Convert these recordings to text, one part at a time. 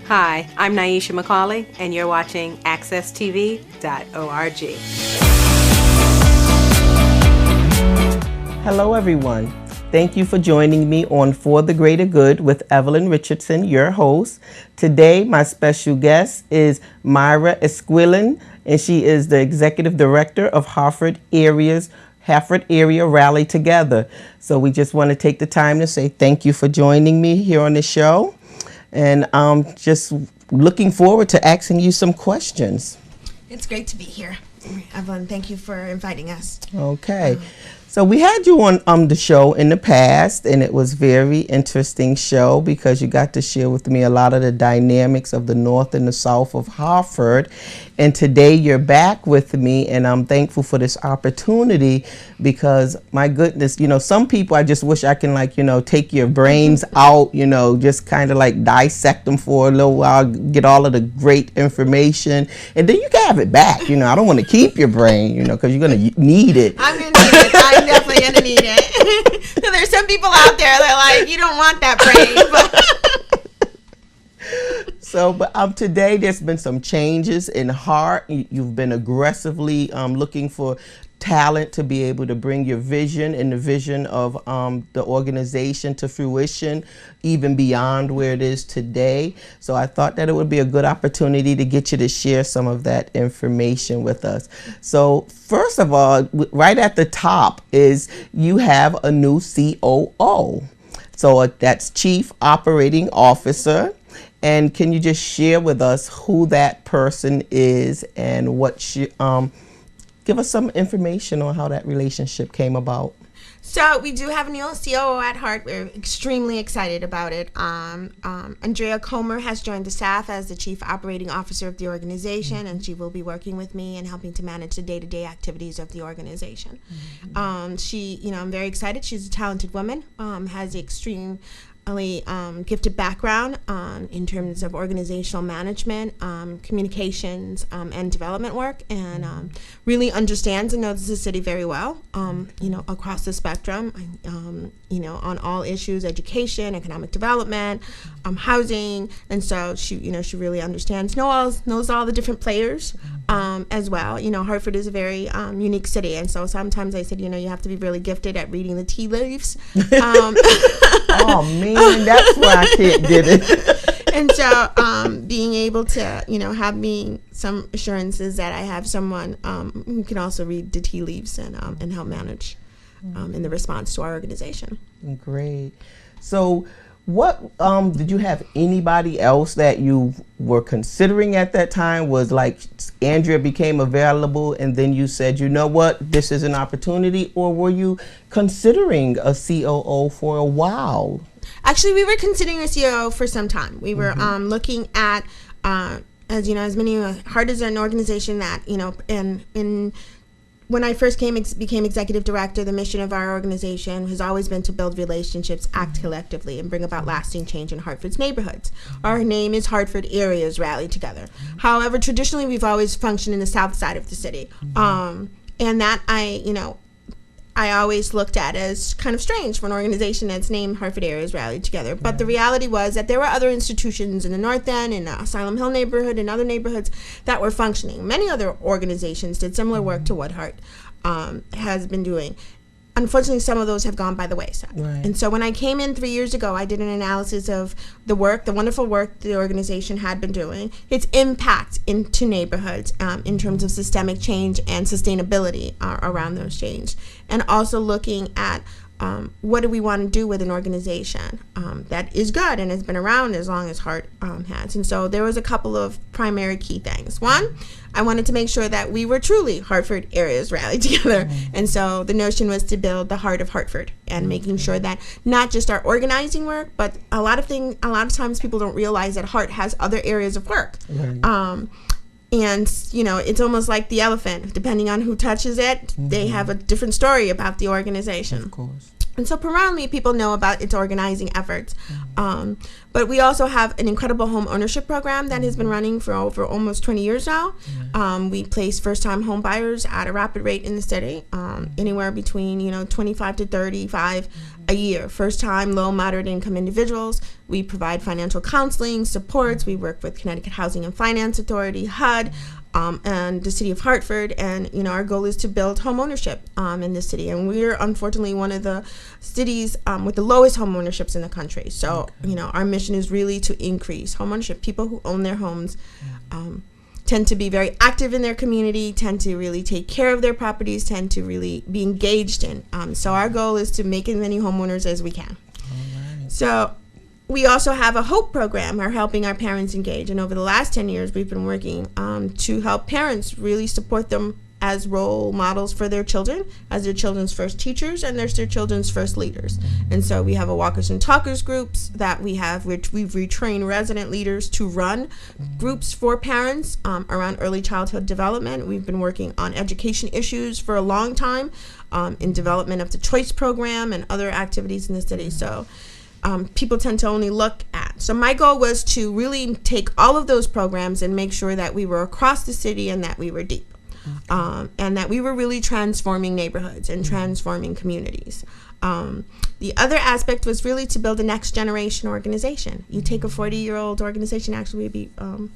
Hi, I'm Naisha McCauley, and you're watching AccessTV.org. Hello, everyone. Thank you for joining me on For the Greater Good with Evelyn Richardson, your host. Today, my special guest is Mayra Esquilin, and she is the Executive Director of Hartford Area Rally Together. So we just want to take the time to say thank you for joining me here on the show. And I'm just looking forward to asking you some questions. It's great to be here, Evelyn. Thank you for inviting us. Okay. So we had you on the show in the past, and it was very interesting show because you got to share with me a lot of the dynamics of the North and the South of Hartford. And today you're back with me, and I'm thankful for this opportunity because, my goodness, some people I just wish I can, take your brains out, just kind of dissect them for a little while, get all of the great information, and then you can have it back. I don't want to keep your brain, because you're going to need it. I'm going to need it. I'm definitely going to need it. So there's some people out there that are like, you don't want that brain, but... But today there's been some changes in HART. You've been aggressively looking for talent to be able to bring your vision and the vision of the organization to fruition, even beyond where it is today. So I thought that it would be a good opportunity to get you to share some of that information with us. So first of all, right at the top is you have a new COO. So that's Chief Operating Officer. And can you just share with us who that person is and what give us some information on how that relationship came about? So we do have a new COO at HART. We're extremely excited about it. Andrea Comer has joined the staff as the Chief Operating Officer of the organization, and she will be working with me and helping to manage the day-to-day activities of the organization. I'm very excited. She's a talented woman, has extreme gifted background in terms of organizational management, communications, and development work, and really understands and knows the city very well, across the spectrum, on all issues, education, economic development, housing, and so she really understands, knows all the different players as well. Hartford is a very unique city, and so sometimes I said, you have to be really gifted at reading the tea leaves. Oh man, that's why I can't get it. And so being able to, have me some assurances that I have someone who can also read the tea leaves and help manage in the response to our organization. Great. So what did you have anybody else that you were considering at that time? Was like Andrea became available and then you said, you know what, this is an opportunity? Or were you considering a COO for a while? Actually, we were considering a COO for some time. We were looking at, as many HART is an organization that, when I first became executive director, the mission of our organization has always been to build relationships, act collectively, and bring about lasting change in Hartford's neighborhoods. Our name is Hartford Areas Rally Together. However, traditionally, we've always functioned in the south side of the city. And that I always looked at as kind of strange for an organization that's named Hartford Areas Rally Together. But the reality was that there were other institutions in the North End, in the Asylum Hill neighborhood, and other neighborhoods that were functioning. Many other organizations did similar work to what HART has been doing. Unfortunately, some of those have gone by the wayside. Right. And so when I came in 3 years ago, I did an analysis of the wonderful work the organization had been doing, its impact into neighborhoods in terms of systemic change and sustainability around those change, and also looking at what do we want to do with an organization that is good and has been around as long as HART has. And so there was a couple of primary key things. One, I wanted to make sure that we were truly Hartford Areas Rally Together. And so the notion was to build the heart of Hartford and making sure that not just our organizing work, but a lot of times people don't realize that HART has other areas of work. Right. And, it's almost like the elephant. Depending on who touches it, they have a different story about the organization. Of course. And so predominantly people know about its organizing efforts. But we also have an incredible home ownership program that has been running for over almost 20 years now. We place first-time home buyers at a rapid rate in the city, anywhere between 25 to 35 a year. First-time low, moderate income individuals. We provide financial counseling, supports. We work with Connecticut Housing and Finance Authority, HUD, and the city of Hartford, and our goal is to build home ownership in the city, and we're unfortunately one of the cities with the lowest home ownerships in the country. So our mission is really to increase home ownership. People who own their homes tend to be very active in their community, tend to really take care of their properties, tend to really be engaged in. So our goal is to make as many homeowners as we can. So we also have a HOPE program, or helping our parents engage. And over the last 10 years, we've been working to help parents really support them as role models for their children, as their children's first teachers and their children's first leaders. And so we have a walkers and talkers groups that we have, which we've retrained resident leaders to run groups for parents around early childhood development. We've been working on education issues for a long time in development of the choice program and other activities in the city. So people tend to only look at. So my goal was to really take all of those programs and make sure that we were across the city and that we were deep. And that we were really transforming neighborhoods and transforming communities. The other aspect was really to build a next generation organization. You take a 40-year-old organization, actually we'd be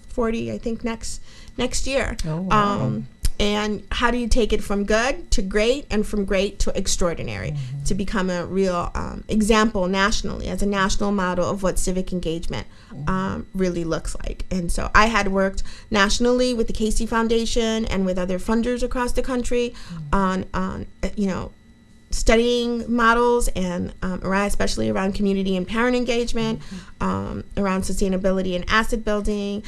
40, I think, next year. Oh, wow. And how do you take it from good to great, and from great to extraordinary, to become a real example nationally, as a national model of what civic engagement really looks like. And so I had worked nationally with the Casey Foundation and with other funders across the country on studying models and especially around community and parent engagement, around sustainability and asset building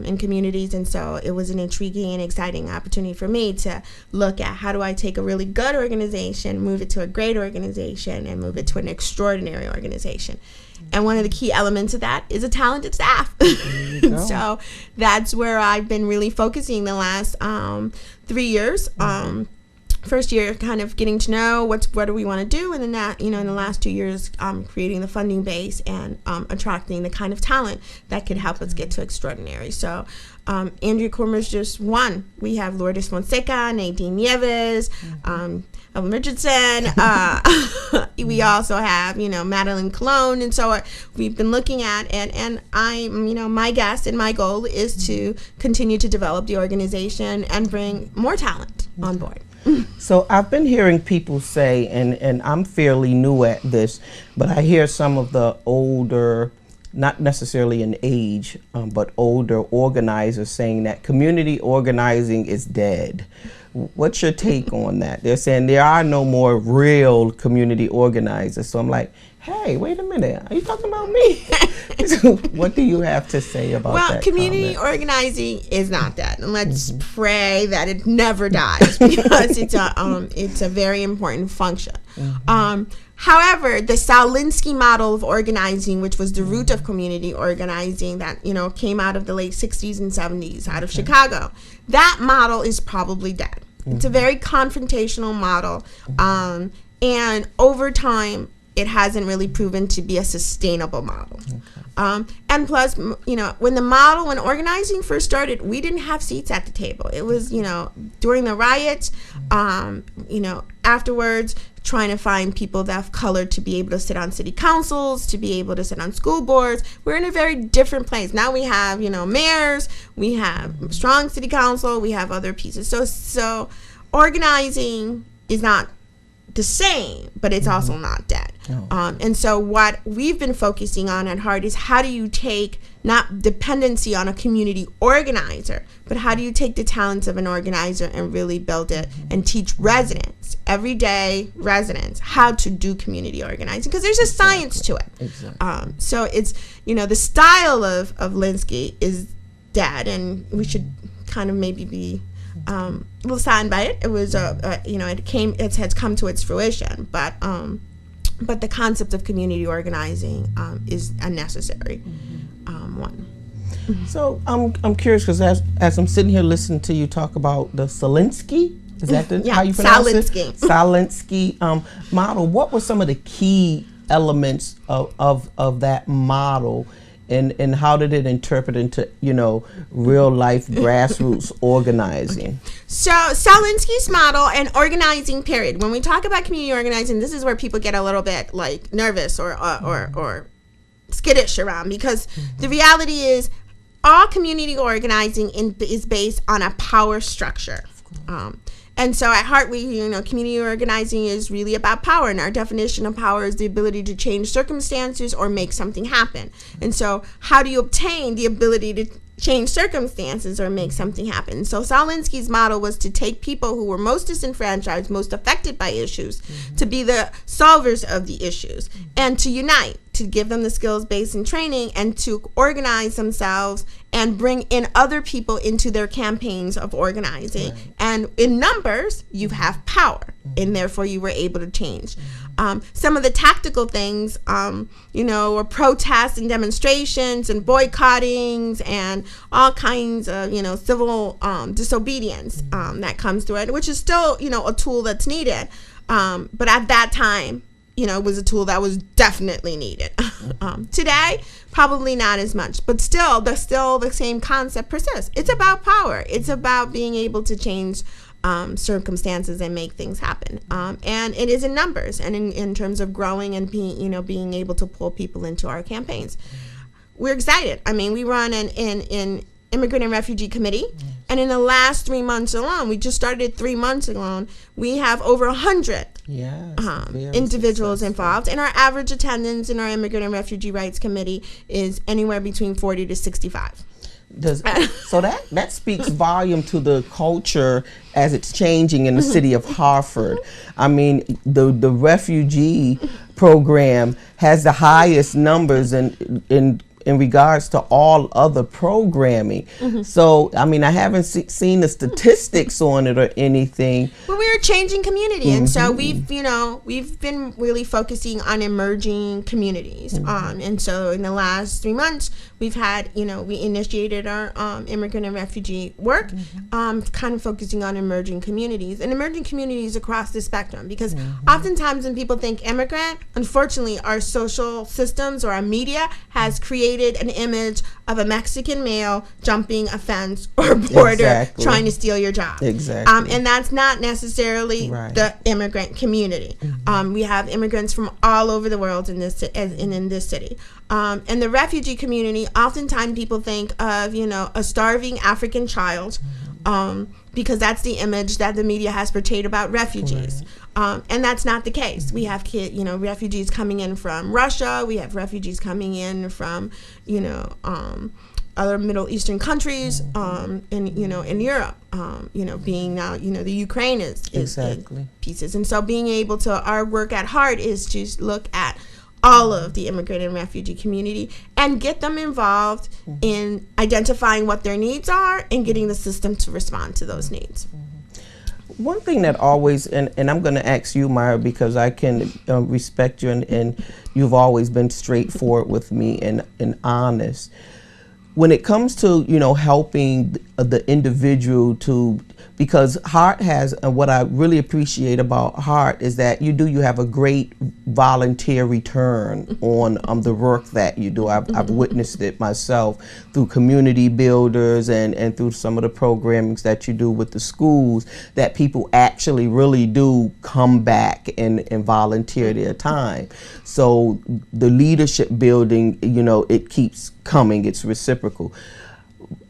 in communities. And so it was an intriguing and exciting opportunity for me to look at how do I take a really good organization, move it to a great organization, and move it to an extraordinary organization. And one of the key elements of that is a talented staff. So that's where I've been really focusing the last 3 years. First year, kind of getting to know what do we want to do, and then that, in the last 2 years, creating the funding base and attracting the kind of talent that could help us get to extraordinary. So Andrea Cormer's just one. We have Lourdes Fonseca, Nadine Nieves, Evelyn Richardson. We also have, Madeline Cologne. And so we've been looking at, and I'm, my guess and my goal is to continue to develop the organization and bring more talent on board. So I've been hearing people say, and I'm fairly new at this, but I hear some of the older, not necessarily in age, but older organizers saying that community organizing is dead. What's your take on that? They're saying there are no more real community organizers. So I'm like, hey, wait a minute, are you talking about me? What do you have to say about that? Well, community organizing is not dead, and let's pray that it never dies, because it's a very important function. However, the Salinsky model of organizing, which was the root of community organizing that came out of the late 60s and 70s out of Chicago, that model is probably dead. It's a very confrontational model, and over time it hasn't really proven to be a sustainable model. And plus, when organizing first started, we didn't have seats at the table. It was, during the riots, afterwards, trying to find people that have color to be able to sit on city councils, to be able to sit on school boards. We're in a very different place. Now we have, mayors, we have strong city council, we have other pieces. So organizing is not the same, but it's also not dead. And so what we've been focusing on at HART is how do you take not dependency on a community organizer, but how do you take the talents of an organizer and really build it and teach residents, everyday residents, how to do community organizing, because there's a science to it. So it's, the style of Linsky is dead, and we should kind of maybe be a little saddened by it. It was it has come to its fruition, but the concept of community organizing is a necessary one. So I'm curious, because as I'm sitting here listening to you talk about the Salinsky Is that Yeah, how you pronounce Salinsky. it? Salinsky model. What were some of the key elements of that model, and how did it interpret into real life grassroots organizing? So Salinsky's model and organizing period. When we talk about community organizing, this is where people get a little bit like nervous or skittish around, because the reality is all community organizing is based on a power structure. And so at HART, community organizing is really about power. And our definition of power is the ability to change circumstances or make something happen. And so how do you obtain the ability to change circumstances or make something happen? So Salinsky's model was to take people who were most disenfranchised, most affected by issues, to be the solvers of the issues, and to unite, to give them the skills base and training, and to organize themselves and bring in other people into their campaigns of organizing. Right. And in numbers, you have power, and therefore you were able to change. Some of the tactical things, were protests and demonstrations and boycottings and all kinds of, civil disobedience that comes through it, which is still, a tool that's needed. But at that time, it was a tool that was definitely needed. Today, probably not as much, but still the same concept persists. It's about power. It's about being able to change circumstances and make things happen. And it is in numbers and in terms of growing and being able to pull people into our campaigns. We're excited. I mean, we run an Immigrant and Refugee Committee, and in the last 3 months alone, we just started 3 months alone, we have over 100 individuals involved, and our average attendance in our Immigrant and Refugee Rights Committee is anywhere between 40 to 65. So that speaks volume to the culture as it's changing in the city of Hartford. I mean, the refugee program has the highest numbers in regards to all other programming. So, I mean, I haven't seen the statistics on it or anything. Well, we're a changing community, and so we've been really focusing on emerging communities. And so in the last 3 months, we've had, we initiated our immigrant and refugee work, kind of focusing on emerging communities across the spectrum, because oftentimes when people think immigrant, unfortunately, our social systems or our media has created an image of a Mexican male jumping a fence or border trying to steal your job. And that's not necessarily the immigrant community. We have immigrants from all over the world in this city. And the refugee community, oftentimes people think of, a starving African child, because that's the image that the media has portrayed about refugees. And that's not the case. We have refugees coming in from Russia. We have refugees coming in from, other Middle Eastern countries, in Europe, being now, the Ukraine is pieces. And so being able to, our work at HART is to look at all of the immigrant and refugee community and get them involved in identifying what their needs are and getting the system to respond to those needs. One thing that always, and I'm going to ask you, Mayra, because I can respect you, and you've always been straightforward with me and honest. When it comes to, helping the individual to, because HART has, and what I really appreciate about HART is that you have a great volunteer return on the work that you do. I've witnessed it myself through community builders and through some of the programmings that you do with the schools, that people actually really do come back and volunteer their time. So the leadership building, it keeps coming, it's reciprocal.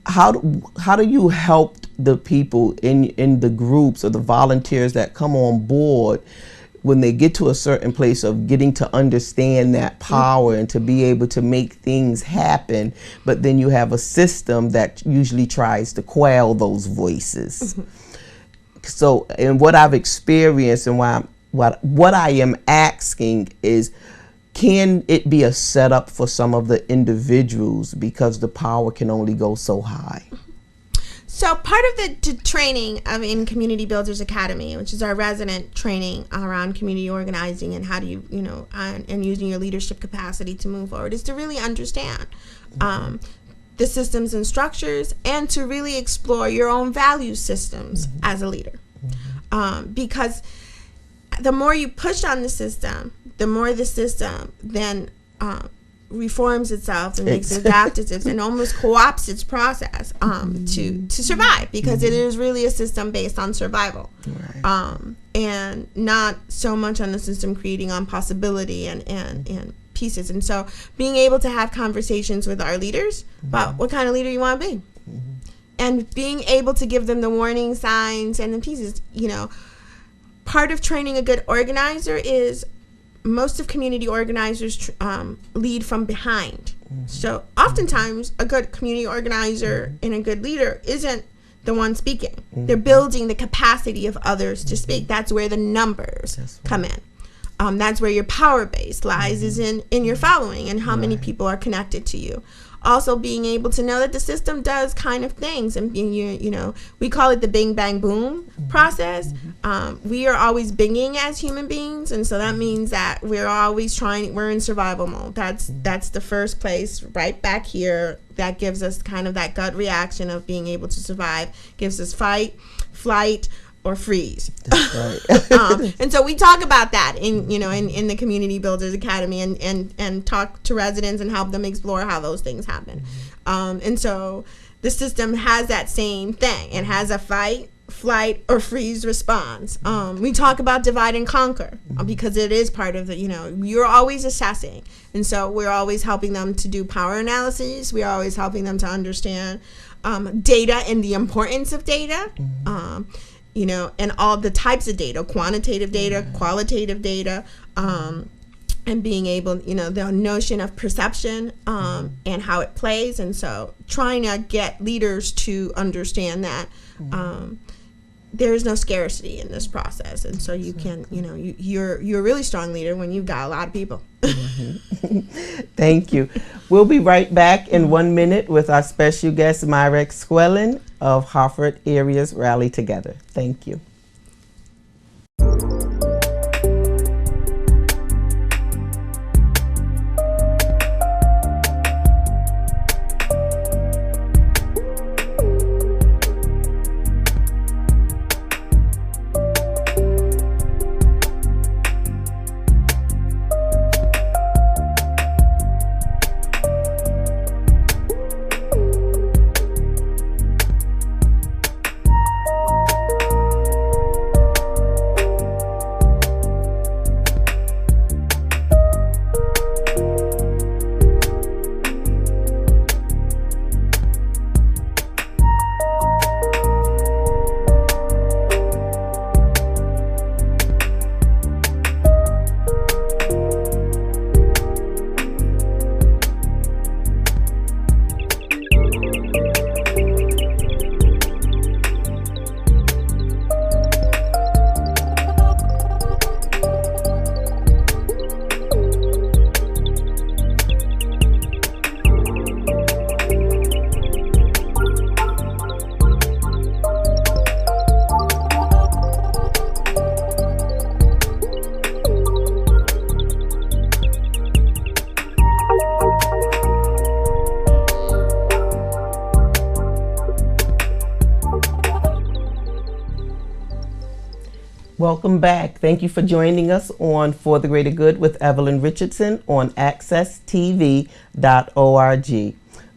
How do you help the people in the groups or the volunteers that come on board when they get to a certain place of getting to understand that power and to be able to make things happen, but then you have a system that usually tries to quell those voices? So, and what I've experienced and what I am asking is, can it be a setup for some of the individuals because the power can only go so high? So part of the training in Community Builders Academy, which is our resident training around community organizing and how do you, and using your leadership capacity to move forward, is to really understand the systems and structures and to really explore your own value systems as a leader. because the more you push on the system, the more the system then reforms itself and makes it adaptive and almost co-opts its process to survive, because it is really a system based on survival, and not so much on the system creating on possibility and pieces. And so being able to have conversations with our leaders about what kind of leader you want to be, and being able to give them the warning signs and the pieces. Part of training a good organizer is most of community organizers lead from behind. So oftentimes a good community organizer and a good leader isn't the one speaking. They're building the capacity of others to speak. That's where the numbers come in. That's where your power base lies, is in your following and how many people are connected to you. Also being able to know that the system does kind of things, and we call it the bing bang boom process. We are always binging as human beings, and so that means that we're always we're in survival mode. That's the first place right back here that gives us kind of that gut reaction of being able to survive, gives us fight, flight, or freeze. That's right. And so we talk about that in the Community Builders Academy, and talk to residents and help them explore how those things happen. And so the system has that same thing. It has a fight, flight, or freeze response. We talk about divide and conquer, because it is part of the, you're always assessing. And so we're always helping them to do power analyses. We're always helping them to understand data and the importance of data. And all the types of data, quantitative data, qualitative data, and being able, the notion of perception and how it plays. And so trying to get leaders to understand that there is no scarcity in this process. And so you can, you're a really strong leader when you've got a lot of people. Thank you. We'll be right back in 1 minute with our special guest, Mayra Esquilin of Hartford Areas Rally Together. Thank you. Welcome back. Thank you for joining us on For the Greater Good with Evelyn Richardson on accesstv.org.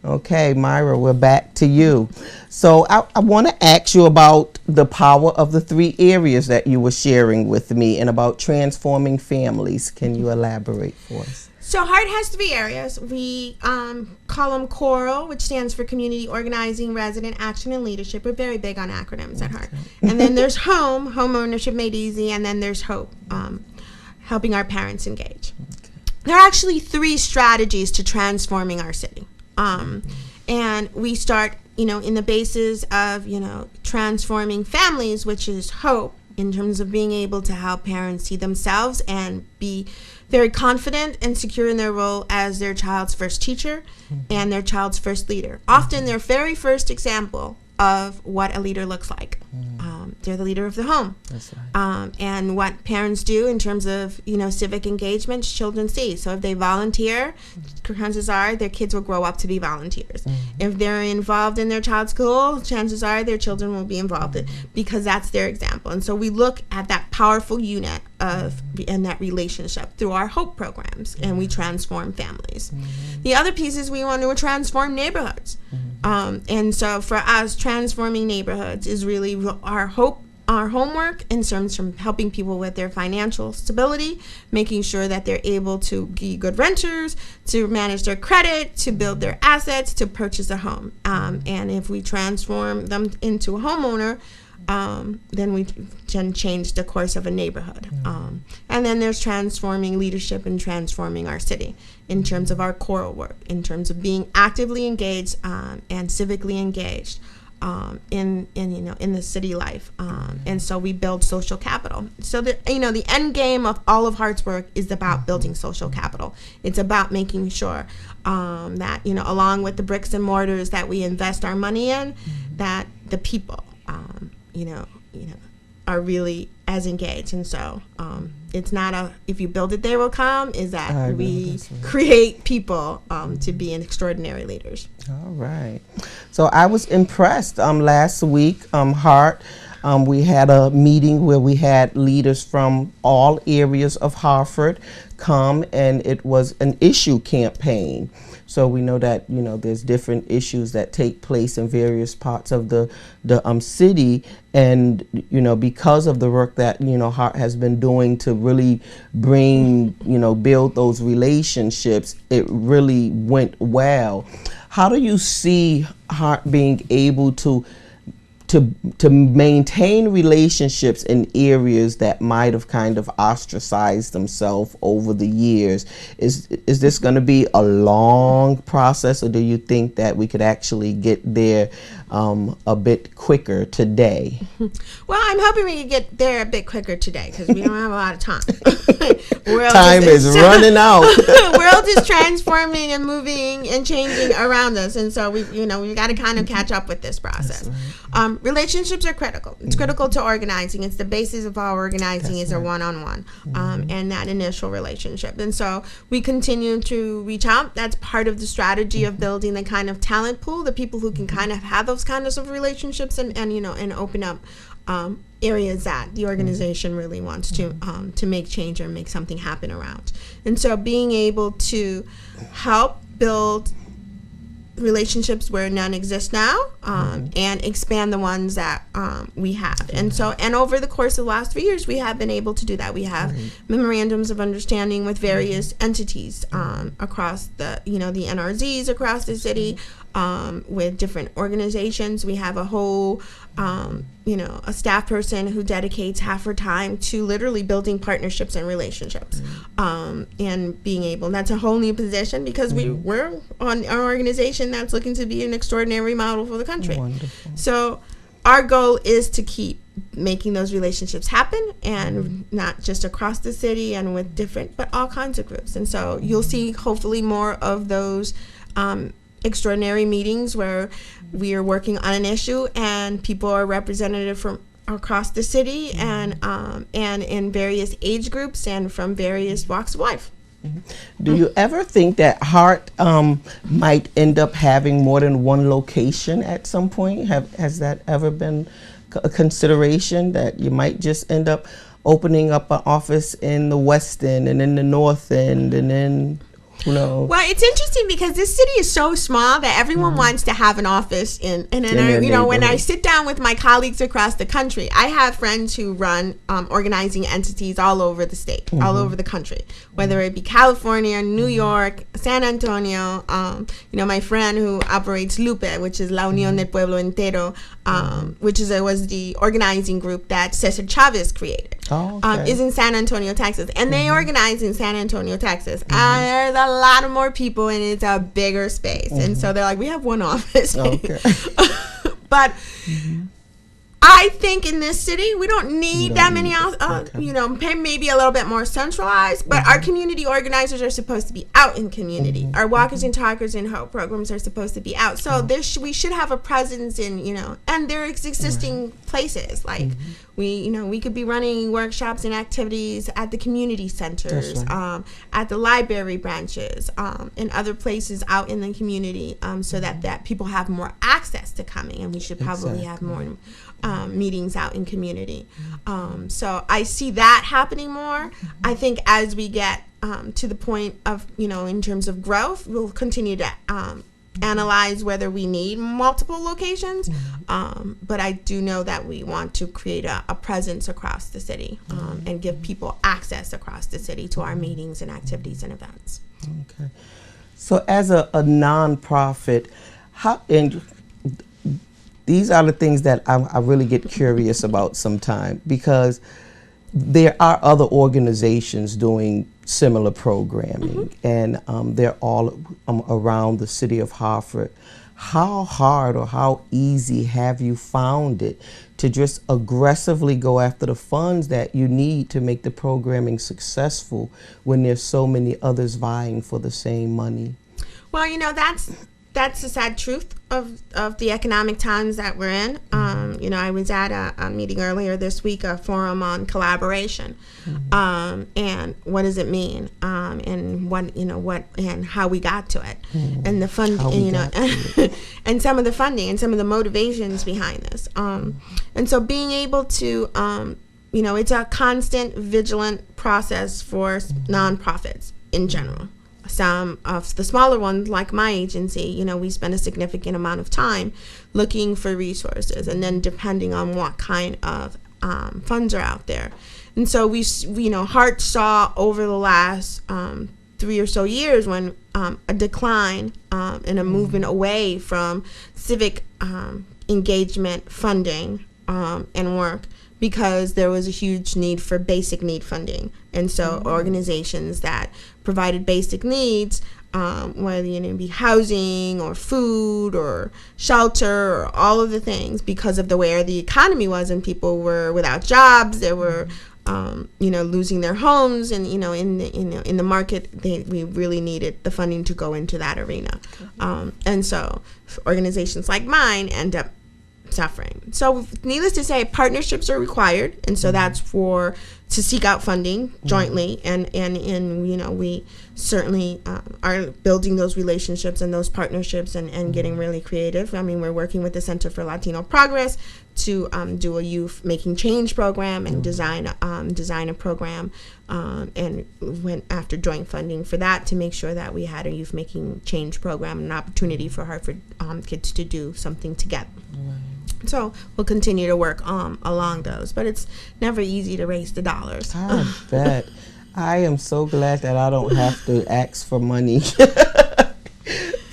Okay, Mayra, we're back to you. So I want to ask you about the power of the 3 areas that you were sharing with me and about transforming families. Can you elaborate for us? So HART has 3 areas. We call them CORAL, which stands for Community Organizing, Resident Action, and Leadership. We're very big on acronyms at HART. And then there's HOME, Home Ownership Made Easy, and then there's HOPE, helping our parents engage. There are actually 3 strategies to transforming our city. And we start, in the basis of, transforming families, which is HOPE, in terms of being able to help parents see themselves and be very confident and secure in their role as their child's first teacher and their child's first leader. Often their very first example of what a leader looks like. they're the leader of the home. That's right. And what parents do in terms of, civic engagement, children see. So if they volunteer, chances are their kids will grow up to be volunteers. If they're involved in their child's school, chances are their children will be involved because that's their example. And so we look at that powerful unit and that relationship through our HOPE programs, and we transform families. The other piece is we want to transform neighborhoods. And so for us, transforming neighborhoods is really our homework in terms of helping people with their financial stability, making sure that they're able to be good renters, to manage their credit, to build their assets, to purchase a home. And if we transform them into a homeowner, then we can change the course of a neighborhood. And then there's transforming leadership and transforming our city in terms of our core work, in terms of being actively engaged and civically engaged in the city life. And so we build social capital. So the end game of all of HART's work is about building social capital. It's about making sure that along with the bricks and mortars that we invest our money in, that the people are really as engaged. And so it's not if you build it, they will come, is that we create people to be extraordinary leaders. All right. So I was impressed last week, HART. We had a meeting where we had leaders from all areas of Hartford come, and it was an issue campaign. So we know that there's different issues that take place in various parts of the city, and because of the work that HART has been doing to really bring build those relationships, it really went well. How do you see HART being able to maintain relationships in areas that might have kind of ostracized themselves over the years? Is this going to be a long process, or do you think that we could actually get there a bit quicker today? Well, I'm hoping we can get there a bit quicker today because we don't have a lot of time. Time is running out. The world is transforming and moving and changing around us, and so we've got to kind of catch up with this process. Right. Relationships are critical. It's critical to organizing. It's the basis of our organizing. Is a one-on-one and that initial relationship. And so we continue to reach out. That's part of the strategy of building the kind of talent pool, the people who can kind of have those kinds of relationships and open up areas that the organization really wants to make change or make something happen around. And so being able to help build relationships where none exist now, and expand the ones that we have. And so, and over the course of the last 3 years, we have been able to do that. We have memorandums of understanding with various entities across the NRZs across the city, with different organizations. We have a whole a staff person who dedicates half her time to literally building partnerships and relationships, and being able, and that's a whole new position because we're on our organization that's looking to be an extraordinary model for the country. Wonderful. So our goal is to keep making those relationships happen, and not just across the city and with different, but all kinds of groups. And so you'll see hopefully more of those extraordinary meetings where we are working on an issue and people are represented from across the city and in various age groups and from various walks of life. Do you ever think that HART might end up having more than one location at some point? Has that ever been a consideration, that you might just end up opening up an office in the West End and in the North End and then Well, it's interesting because this city is so small that everyone wants to have an office in when I sit down with my colleagues across the country, I have friends who run organizing entities all over the state, all over the country, whether it be California, New York, San Antonio. My friend who operates LUPE, which is La Unión del Pueblo Entero, which was the organizing group that Cesar Chavez created, is in San Antonio, Texas, and they organize in San Antonio, Texas. There's a lot of more people, and it's a bigger space, and so they're like, we have one office. But I think in this city we don't need that many. Maybe a little bit more centralized. But our community organizers are supposed to be out in community. Our walkers and talkers and HART programs are supposed to be out. So we should have a presence in and there is existing places like we could be running workshops and activities at the community centers, at the library branches, and other places out in the community, so that people have more access to coming, and we should probably have more meetings out in community. So I see that happening more. I think as we get to the point of, in terms of growth, we'll continue to analyze whether we need multiple locations. But I do know that we want to create a presence across the city, and give people access across the city to our meetings and activities and events. Okay. So as a nonprofit, these are the things that I really get curious about sometimes, because there are other organizations doing similar programming, and they're all around the city of Hartford. How hard or how easy have you found it to just aggressively go after the funds that you need to make the programming successful when there's so many others vying for the same money? Well, that's the sad truth of the economic times that we're in. I was at a meeting earlier this week, a forum on collaboration, and what does it mean, and what and how we got to it, and the funding, and some of the funding and some of the motivations behind this. And so being able to, it's a constant, vigilant process for nonprofits in general. Some of the smaller ones, like my agency, we spend a significant amount of time looking for resources, and then depending on what kind of funds are out there. And so we HART saw over the last 3 or so years when a decline and a movement away from civic engagement funding and work, because there was a huge need for basic need funding. And so organizations that provided basic needs, whether it be housing or food or shelter or all of the things, because of the way the economy was and people were without jobs, they were losing their homes, and in the market we really needed the funding to go into that arena. And so organizations like mine end up suffering. So needless to say, partnerships are required, and so that's to seek out funding jointly, and we certainly are building those relationships and those partnerships and getting really creative. I mean, we're working with the Center for Latino Progress to do a youth making change program and design a program, and went after joint funding for that to make sure that we had a youth making change program, an opportunity for Hartford kids to do something together. So we'll continue to work along those, but it's never easy to raise the dollars. I bet. I am so glad that I don't have to ask for money.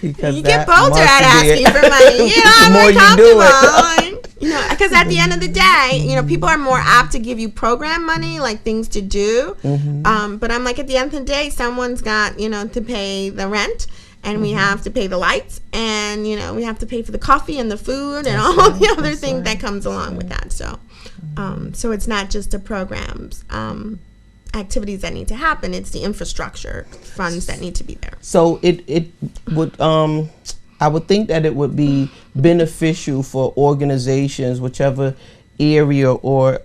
Because you get bolder at asking for money. I'm more comfortable. Because at the end of the day, people are more apt to give you program money, like things to do. But I'm like, at the end of the day, someone's got, to pay the rent. And we have to pay the lights, and we have to pay for the coffee and the food and all the other things that comes along with that. So, so it's not just the programs, activities that need to happen; it's the infrastructure funds that need to be there. So it would I would think that it would be beneficial for organizations, whichever area or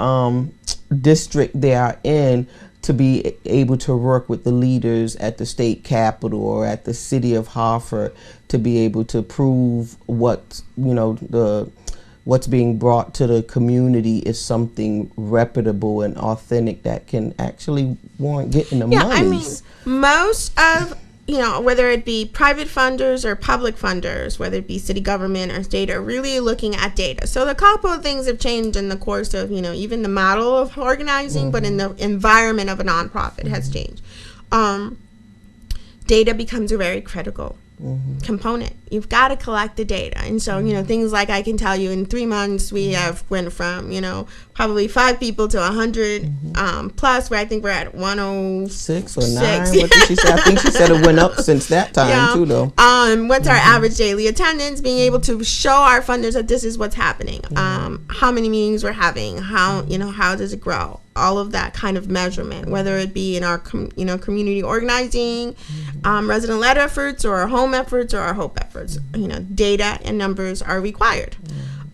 district they are in, to be able to work with the leaders at the state capitol or at the city of Hartford to be able to prove what, what's being brought to the community is something reputable and authentic that can actually warrant getting the money. I mean, most of, whether it be private funders or public funders, whether it be city government or state, are really looking at data. So a couple of things have changed in the course of, even the model of organizing, but in the environment of a nonprofit has changed. Data becomes very critical. component. You've got to collect the data. And so, things like I can tell you in 3 months, we have went from, probably 5 people to 100 plus, where I think we're at 106 or 9. What did she say? I think she said it went up since that time too, though. What's our average daily attendance? Being able to show our funders that this is what's happening. How many meetings we're having? How does it grow? All of that kind of measurement, whether it be in our community organizing, resident-led efforts, or our home efforts, or our hope efforts. Data and numbers are required.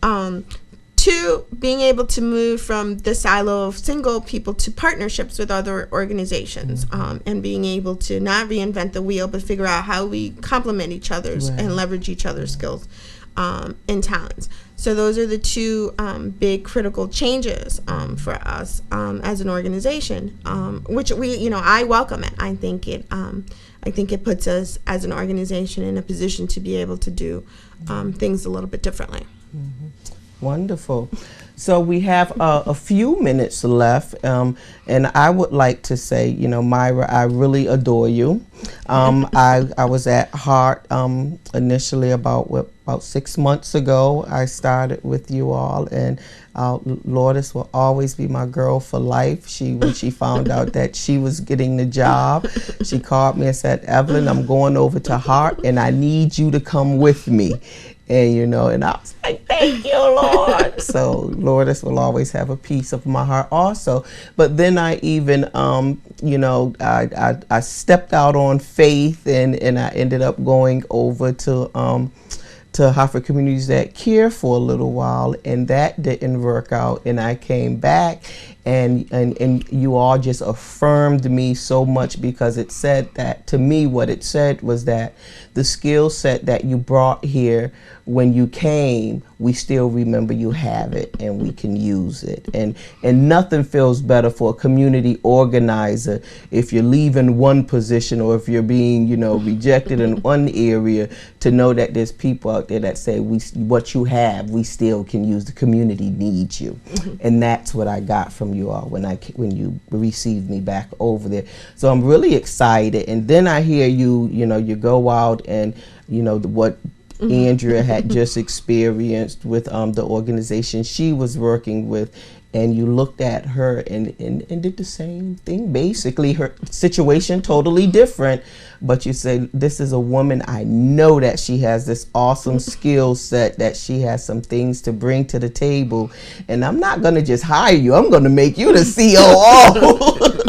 2, being able to move from the silo of single people to partnerships with other organizations, and being able to not reinvent the wheel, but figure out how we complement each other's and leverage each other's skills and talents. So those are the 2 big critical changes for us as an organization, which I welcome it. I think it puts us as an organization in a position to be able to do things a little bit differently. Wonderful. So we have a few minutes left, and I would like to say, Mayra, I really adore you. I was at HART initially about 6 months ago. I started with you all, and Lourdes will always be my girl for life. When she found out that she was getting the job, she called me and said, Evelyn, I'm going over to HART, and I need you to come with me. And, and I was like, thank you, Lord. So Lourdes will always have a piece of my heart also. But then I even, I stepped out on faith, and I ended up going over to Hartford Communities That Care for a little while, and that didn't work out. And I came back, and you all just affirmed me so much, because it said that, to me, what it said was that the skill set that you brought here when you came, we still remember you have it, and we can use it. And nothing feels better for a community organizer if you're leaving one position, or if you're being, rejected in one area, to know that there's people out there that say, what you have, we still can use. The community needs you. And that's what I got from you all when you received me back over there. So I'm really excited. And then I hear you go out and, what Andrea had just experienced with the organization she was working with, and you looked at her and did the same thing. Basically, her situation totally different, but you say, this is a woman, I know that she has this awesome skill set, that she has some things to bring to the table, and I'm not going to just hire you, I'm going to make you the COO.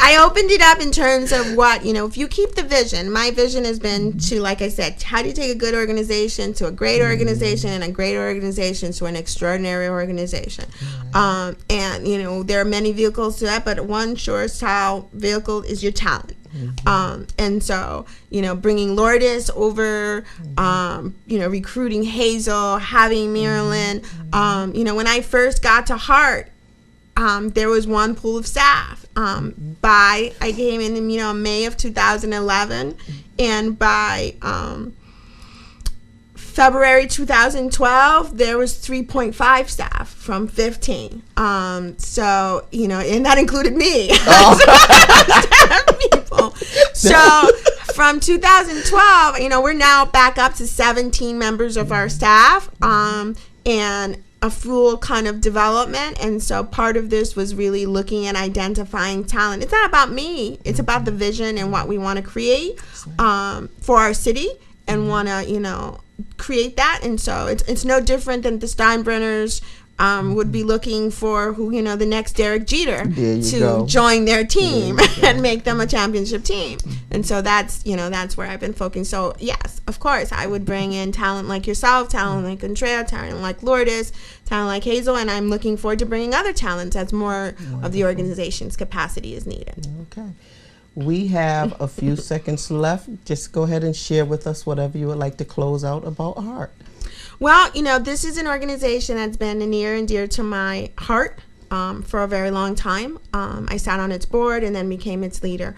I opened it up in terms of what, if you keep the vision, my vision has been to, like I said, how do you take a good organization to a great organization, and a great organization to an extraordinary organization? And, there are many vehicles to that, but one surest vehicle is your talent. And so, bringing Lourdes over, recruiting Hazel, having Marilyn, when I first got to HART, there was one pool of staff. I came in, May of 2011, and by February 2012, there was 3.5 staff from 15. So, and that included me. People. So from 2012, we're now back up to 17 members of our staff, and a full kind of development. And so part of this was really looking at identifying talent. It's not about me. It's about the vision and what we want to create for our city, and want to, create that. And so it's no different than the Steinbrenners would be looking for the next Derek Jeter to join their team and make them a championship team. And so that's where I've been focusing. So yes, of course, I would bring in talent like yourself, talent like Andrea, talent like Lourdes, talent like Hazel, and I'm looking forward to bringing other talents as more of the organization's capacity is needed. Okay. We have a few seconds left. Just go ahead and share with us whatever you would like to close out about HART. Well, this is an organization that's been near and dear to my heart for a very long time. I sat on its board and then became its leader.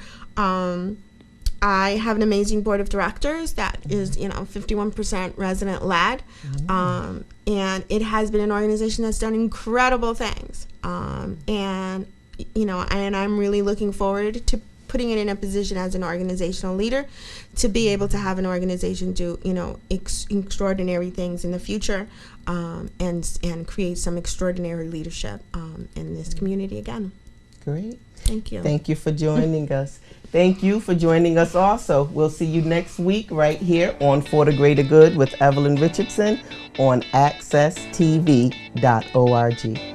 I have an amazing board of directors that is, 51% resident-led. And it has been an organization that's done incredible things. And I'm really looking forward to putting it in a position as an organizational leader to be able to have an organization do, extraordinary things in the future, and create some extraordinary leadership in this community again. Great. Thank you. Thank you for joining us. Thank you for joining us also. We'll see you next week right here on For the Greater Good with Evelyn Richardson on accesstv.org.